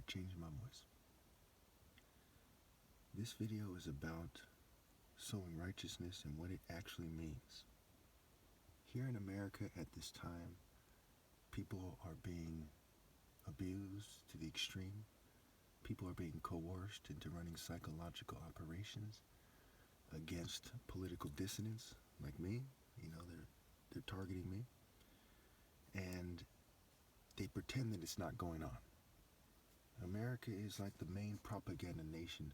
changing my voice. This video is about sowing righteousness and what it actually means. Here in America at this time, people are being abused to the extreme. People are being coerced into running psychological operations against political dissidents like me. They're targeting me. And they pretend that it's not going on. America is like the main propaganda nation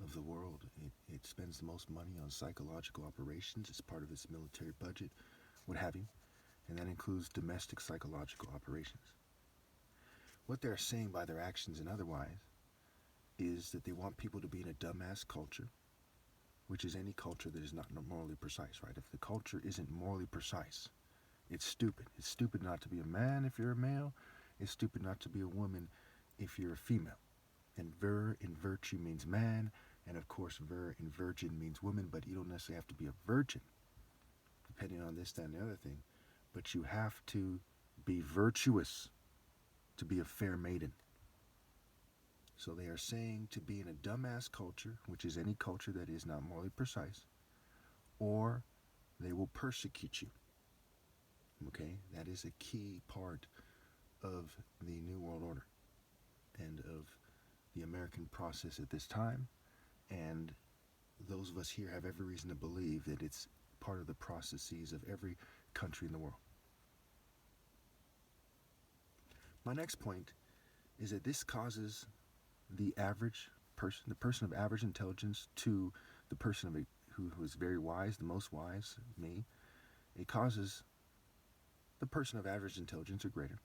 of the world. It spends the most money on psychological operations as part of its military budget, what have you, and that includes domestic psychological operations. What they're saying by their actions and otherwise is that they want people to be in a dumbass culture, which is any culture that is not morally precise, right? If the culture isn't morally precise, it's stupid. It's stupid not to be a man if you're a male. It's stupid not to be a woman if you're a female. And vir in virtue means man, and of course vir in virgin means woman, but you don't necessarily have to be a virgin, depending on this, that, and the other thing. But you have to be virtuous to be a fair maiden. So they are saying to be in a dumbass culture, which is any culture that is not morally precise, or they will persecute you. Okay, that is a key part of the New World Order and of the American process at this time. And those of us here have every reason to believe that it's part of the processes of every country in the world. My next point is that this causes the average person, the person of average intelligence, to the person who is very wise, the most wise, me. It causes the person of average intelligence or greater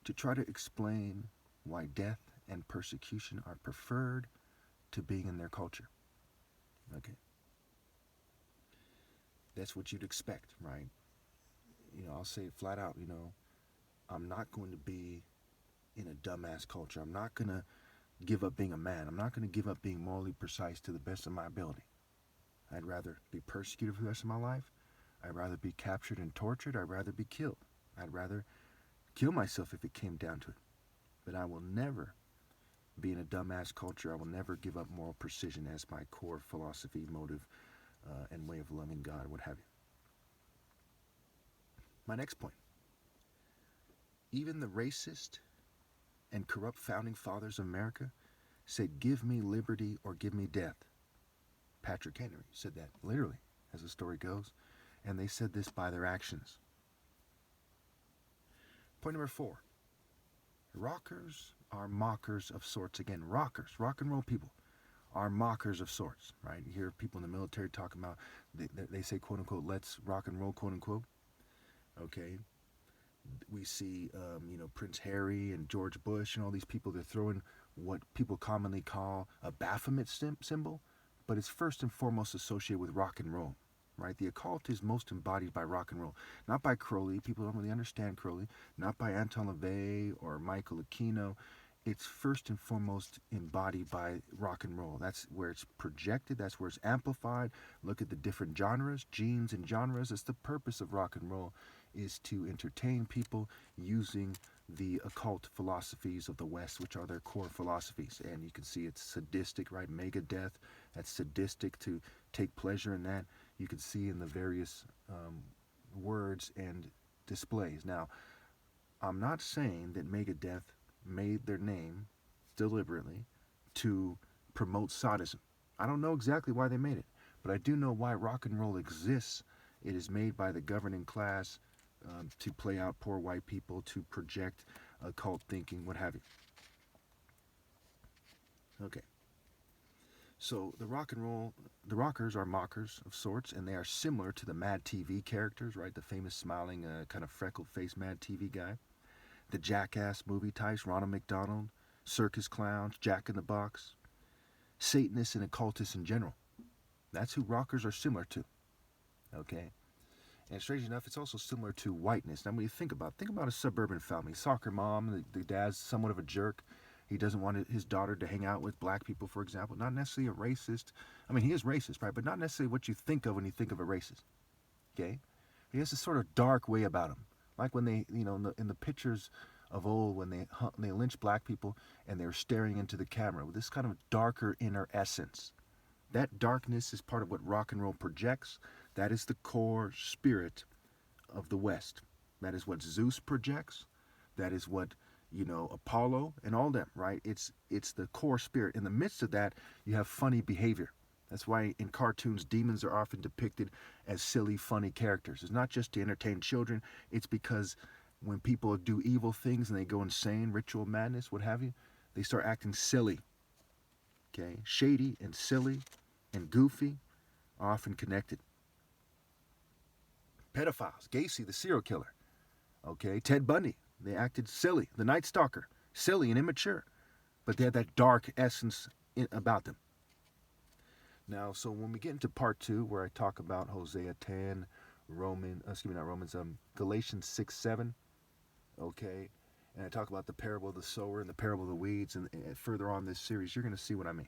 to try to explain why death and persecution are preferred to being in their culture. Okay. That's what you'd expect, right? I'll say it flat out, I'm not going to be in a dumbass culture. I'm not going to give up being a man. I'm not going to give up being morally precise to the best of my ability. I'd rather be persecuted for the rest of my life. I'd rather be captured and tortured. I'd rather be killed. I'd rather kill myself if it came down to it. But I will never be in a dumbass culture. I will never give up moral precision as my core philosophy, motive, and way of loving God, what have you. My next point. Even the racist and corrupt founding fathers of America said, "Give me liberty or give me death." Patrick Henry said that literally, as the story goes. And they said this by their actions. Point number 4. Rockers are mockers of sorts. Again, rockers, rock and roll people, are mockers of sorts, right? You hear people in the military talking about, they say, quote unquote, "Let's rock and roll," quote unquote. Okay. We see, Prince Harry and George Bush and all these people, they're throwing what people commonly call a Baphomet symbol, but it's first and foremost associated with rock and roll. Right? The occult is most embodied by rock and roll, not by Crowley. People don't really understand Crowley, not by Anton LaVey or Michael Aquino. It's first and foremost embodied by rock and roll. That's where it's projected. That's where it's amplified. Look at the different genres, genes and genres. That's the purpose of rock and roll, is to entertain people using the occult philosophies of the West, which are their core philosophies. And you can see it's sadistic, right? Megadeth, that's sadistic, to take pleasure in that. You can see in the various words and displays. Now, I'm not saying that Megadeth made their name deliberately to promote sadism. I don't know exactly why they made it, but I do know why rock and roll exists. It is made by the governing class to play out poor white people, to project occult thinking, what have you. Okay. So the rockers are mockers of sorts, and they are similar to the Mad TV characters, right? The famous smiling, kind of freckled-faced Mad TV guy. The Jackass movie types, Ronald McDonald, circus clowns, Jack in the Box, Satanists and occultists in general. That's who rockers are similar to, okay? And strangely enough, it's also similar to whiteness. Now, when you think about a suburban family, soccer mom, the dad's somewhat of a jerk. He doesn't want his daughter to hang out with black people, for example. Not necessarily a racist. I mean, he is racist, right? But not necessarily what you think of when you think of a racist. Okay? He has this sort of dark way about him. Like when they, in the pictures of old when they lynched black people and they were staring into the camera with this kind of darker inner essence. That darkness is part of what rock and roll projects. That is the core spirit of the West. That is what Zeus projects. That is what, Apollo and all them, right? It's the core spirit. In the midst of that, you have funny behavior. That's why in cartoons, demons are often depicted as silly, funny characters. It's not just to entertain children. It's because when people do evil things and they go insane, ritual madness, what have you, they start acting silly. Okay? Shady and silly and goofy are often connected. Pedophiles, Gacy, the serial killer. Okay? Ted Bundy, they acted silly. The Night Stalker, silly and immature. But they had that dark essence about them. Now, so when we get into part 2, where I talk about Hosea 10, Galatians 6, 7, and I talk about the parable of the sower and the parable of the weeds, and further on this series, you're going to see what I mean.